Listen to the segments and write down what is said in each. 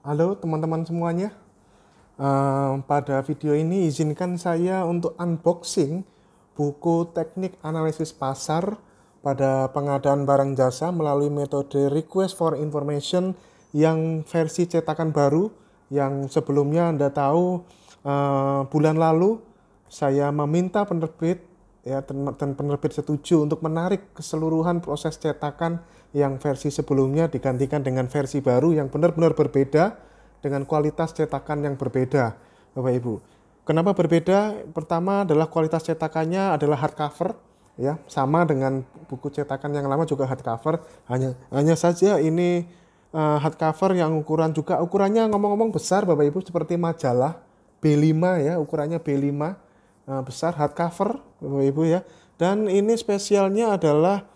Halo teman-teman semuanya. Pada video ini izinkan saya untuk unboxing buku teknik analisis pasar pada pengadaan barang jasa melalui metode request for information yang versi cetakan baru, yang sebelumnya Anda tahu bulan lalu saya meminta penerbit ya dan penerbit setuju untuk menarik keseluruhan proses cetakan yang versi sebelumnya digantikan dengan versi baru yang benar-benar berbeda dengan kualitas cetakan yang berbeda, Bapak Ibu. Kenapa berbeda? Pertama adalah kualitas cetakannya adalah hardcover, ya, sama dengan buku cetakan yang lama juga hardcover. Hanya saja ini hardcover yang ukurannya ngomong-ngomong besar, Bapak Ibu, seperti majalah B5 ya, ukurannya B5, besar hardcover, Bapak Ibu ya. Dan ini spesialnya adalah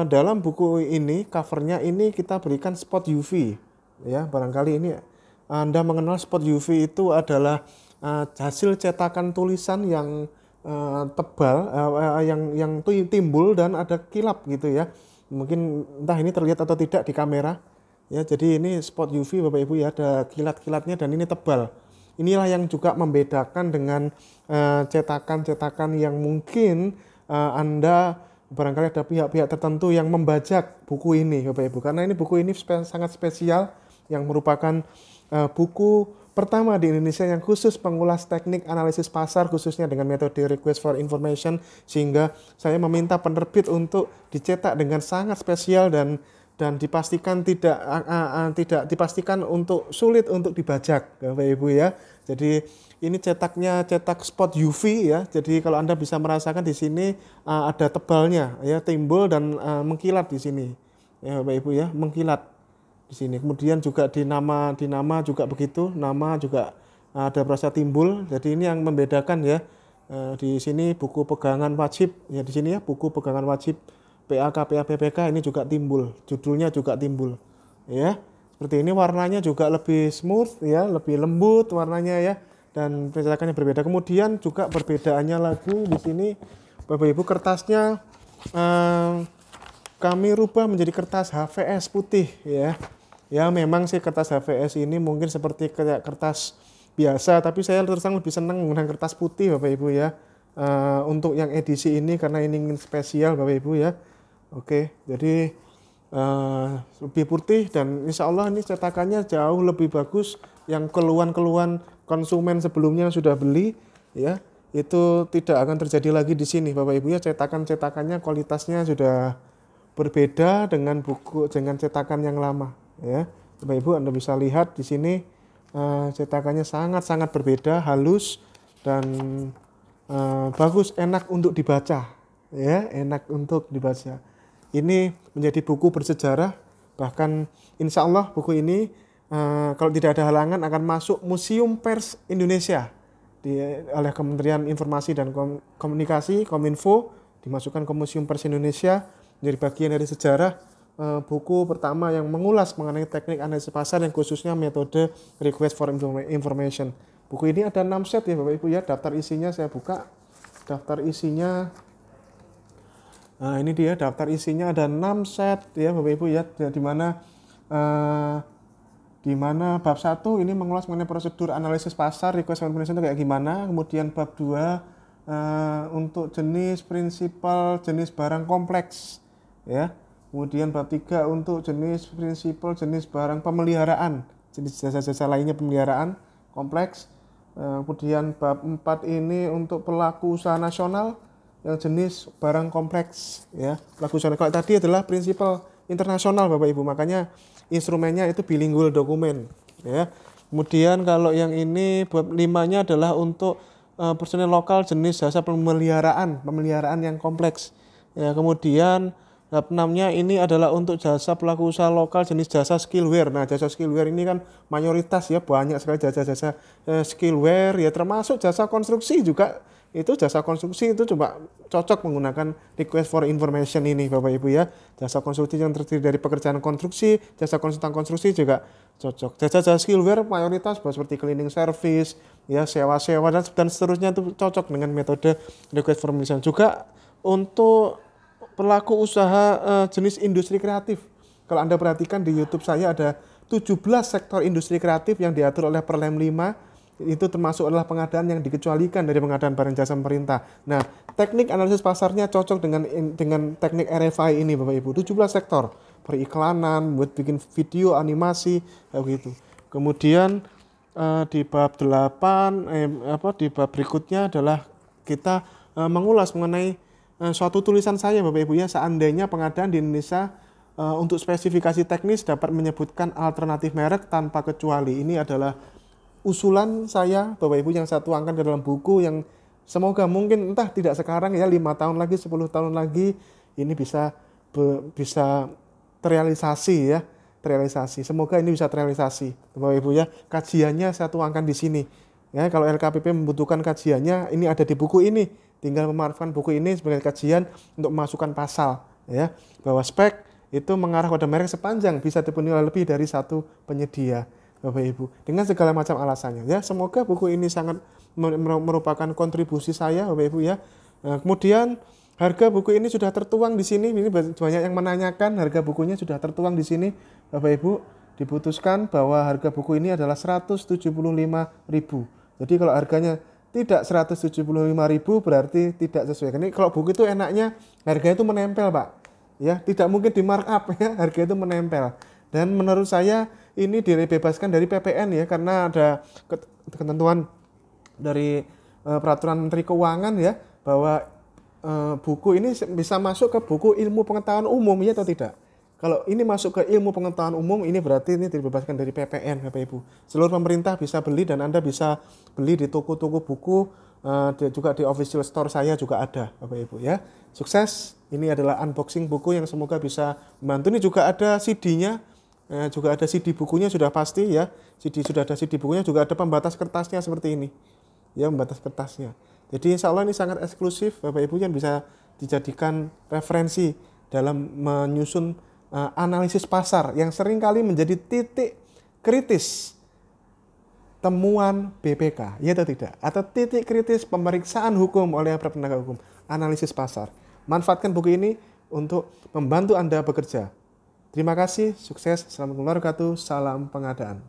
dalam buku ini covernya ini kita berikan spot UV. Ya, barangkali ini Anda mengenal spot UV itu adalah hasil cetakan tulisan yang tebal, yang timbul dan ada kilap gitu ya. Mungkin entah ini terlihat atau tidak di kamera. Ya, jadi ini spot UV Bapak Ibu ya, ada kilat-kilatnya dan ini tebal. Inilah yang juga membedakan dengan cetakan-cetakan yang mungkin Anda barangkali ada pihak-pihak tertentu yang membajak buku ini Bapak Ibu. Karena ini buku ini sangat spesial, yang merupakan buku pertama di Indonesia yang khusus pengulas teknik analisis pasar khususnya dengan metode request for information, sehingga saya meminta penerbit untuk dicetak dengan sangat spesial dan dipastikan tidak dipastikan untuk sulit untuk dibajak Bapak Ibu ya. Jadi ini cetak spot UV ya. Jadi kalau Anda bisa merasakan di sini ada tebalnya ya, timbul dan mengkilat di sini. Ya Bapak Ibu ya, mengkilat di sini. Kemudian juga di nama juga begitu, nama juga ada berasa timbul. Jadi ini yang membedakan ya. Di sini buku pegangan wajib ya, di sini ya buku pegangan wajib PAK, PAPPK ini juga timbul, judulnya juga timbul. Ya. Seperti ini, warnanya juga lebih smooth ya, lebih lembut warnanya ya, dan cetakannya berbeda. Kemudian juga perbedaannya lagi di sini Bapak Ibu, kertasnya kami rubah menjadi kertas HVS putih ya. Ya memang sih kertas HVS ini mungkin seperti kayak kertas biasa, tapi saya terus terang lebih senang menggunakan kertas putih Bapak Ibu ya. Untuk yang edisi ini karena ini ingin spesial Bapak Ibu ya. Oke, jadi lebih putih dan insya Allah ini cetakannya jauh lebih bagus. Yang keluhan-keluhan konsumen sebelumnya yang sudah beli ya, itu tidak akan terjadi lagi di sini Bapak Ibu ya. Cetakannya kualitasnya sudah berbeda dengan cetakan yang lama ya. Bapak Ibu Anda bisa lihat di sini cetakannya sangat-sangat berbeda, halus dan bagus, enak untuk dibaca ya, enak untuk dibaca. Ini menjadi buku bersejarah, bahkan insya Allah buku ini kalau tidak ada halangan akan masuk Museum Pers Indonesia oleh Kementerian Informasi dan Komunikasi Kominfo, dimasukkan ke Museum Pers Indonesia menjadi bagian dari sejarah. Buku pertama yang mengulas mengenai teknik analisis pasar yang khususnya metode request for information. Buku ini ada 6 set ya Bapak Ibu ya. Daftar isinya saya buka. Daftar isinya, nah ini dia daftar isinya, ada 6 set ya Bapak Ibu ya. Di mana bab 1 ini mengulas mengenai prosedur analisis pasar, request for information itu kayak gimana. Kemudian bab 2 untuk jenis prinsipal jenis barang kompleks ya. Kemudian bab 3 untuk jenis prinsipal jenis barang pemeliharaan, jenis jasa-jasa lainnya pemeliharaan kompleks. Kemudian bab 4 ini untuk pelaku usaha nasional yang jenis barang kompleks ya. Pelaku usaha, kalau tadi adalah prinsipal internasional Bapak Ibu, makanya instrumennya itu bilingual dokumen ya. Kemudian kalau yang ini bab 5-nya adalah untuk personil lokal jenis jasa pemeliharaan yang kompleks ya. Kemudian bab 6-nya ini adalah untuk jasa pelaku usaha lokal jenis jasa skillware. Nah, jasa skillware ini kan mayoritas ya, banyak sekali jasa-jasa skillware ya, termasuk jasa konstruksi juga. Itu jasa konstruksi itu coba cocok menggunakan request for information ini Bapak Ibu ya. Jasa konstruksi yang terdiri dari pekerjaan konstruksi, jasa konsultan konstruksi juga cocok. Jasa-jasa skillware mayoritas seperti cleaning service ya, sewa-sewa dan seterusnya itu cocok dengan metode request for information. Juga untuk pelaku usaha jenis industri kreatif Kalau Anda perhatikan di YouTube saya ada 17 sektor industri kreatif yang diatur oleh Perlem 5, itu termasuk adalah pengadaan yang dikecualikan dari pengadaan barang jasa pemerintah. Nah, teknik analisis pasarnya cocok dengan teknik RFI ini Bapak Ibu. 17 sektor, periklanan, buat bikin video, animasi, kayak gitu. Kemudian di bab 8 di bab berikutnya adalah kita mengulas mengenai suatu tulisan saya Bapak Ibu ya, seandainya pengadaan di Indonesia untuk spesifikasi teknis dapat menyebutkan alternatif merek tanpa kecuali. Ini adalah usulan saya Bapak Ibu yang saya tuangkan ke dalam buku yang semoga mungkin entah tidak sekarang ya, 5 tahun lagi, 10 tahun lagi ini bisa terrealisasi ya, terrealisasi. Semoga ini bisa terrealisasi Bapak Ibu ya. Kajiannya saya tuangkan di sini. Ya, kalau LKPP membutuhkan kajiannya, ini ada di buku ini. Tinggal memanfaatkan buku ini sebagai kajian untuk memasukkan pasal ya, bahwa spek itu mengarah pada merek sepanjang bisa dipenuhi oleh lebih dari satu penyedia Bapak Ibu, dengan segala macam alasannya ya. Semoga buku ini sangat merupakan kontribusi saya Bapak Ibu ya. Nah, kemudian harga buku ini sudah tertuang di sini. Ini banyak yang menanyakan, harga bukunya sudah tertuang di sini Bapak Ibu. Diputuskan bahwa harga buku ini adalah 175.000. Jadi kalau harganya tidak 175.000 berarti tidak sesuai. Ini kalau buku itu enaknya harga itu menempel Pak. Ya, tidak mungkin di markup ya, harga itu menempel. Dan menurut saya ini dibebaskan dari PPN ya, karena ada ketentuan dari peraturan Menteri Keuangan ya, bahwa buku ini bisa masuk ke buku ilmu pengetahuan umum ya atau tidak. Kalau ini masuk ke ilmu pengetahuan umum, ini berarti ini dibebaskan dari PPN Bapak Ibu. Seluruh pemerintah bisa beli dan Anda bisa beli di toko-toko buku, juga di official store saya juga ada Bapak Ibu ya. Sukses. Ini adalah unboxing buku yang semoga bisa membantu. Ini juga ada CD-nya, juga ada CD bukunya sudah pasti ya. Sudah ada CD bukunya, juga ada pembatas kertasnya seperti ini. Ya, pembatas kertasnya. Jadi insya Allah ini sangat eksklusif Bapak Ibu yang bisa dijadikan referensi dalam menyusun analisis pasar yang seringkali menjadi titik kritis temuan BPK, ya atau tidak? Atau titik kritis pemeriksaan hukum oleh para penegak hukum, analisis pasar. Manfaatkan buku ini untuk membantu Anda bekerja. Terima kasih, sukses, selamat wabarakatuh, salam pengadaan.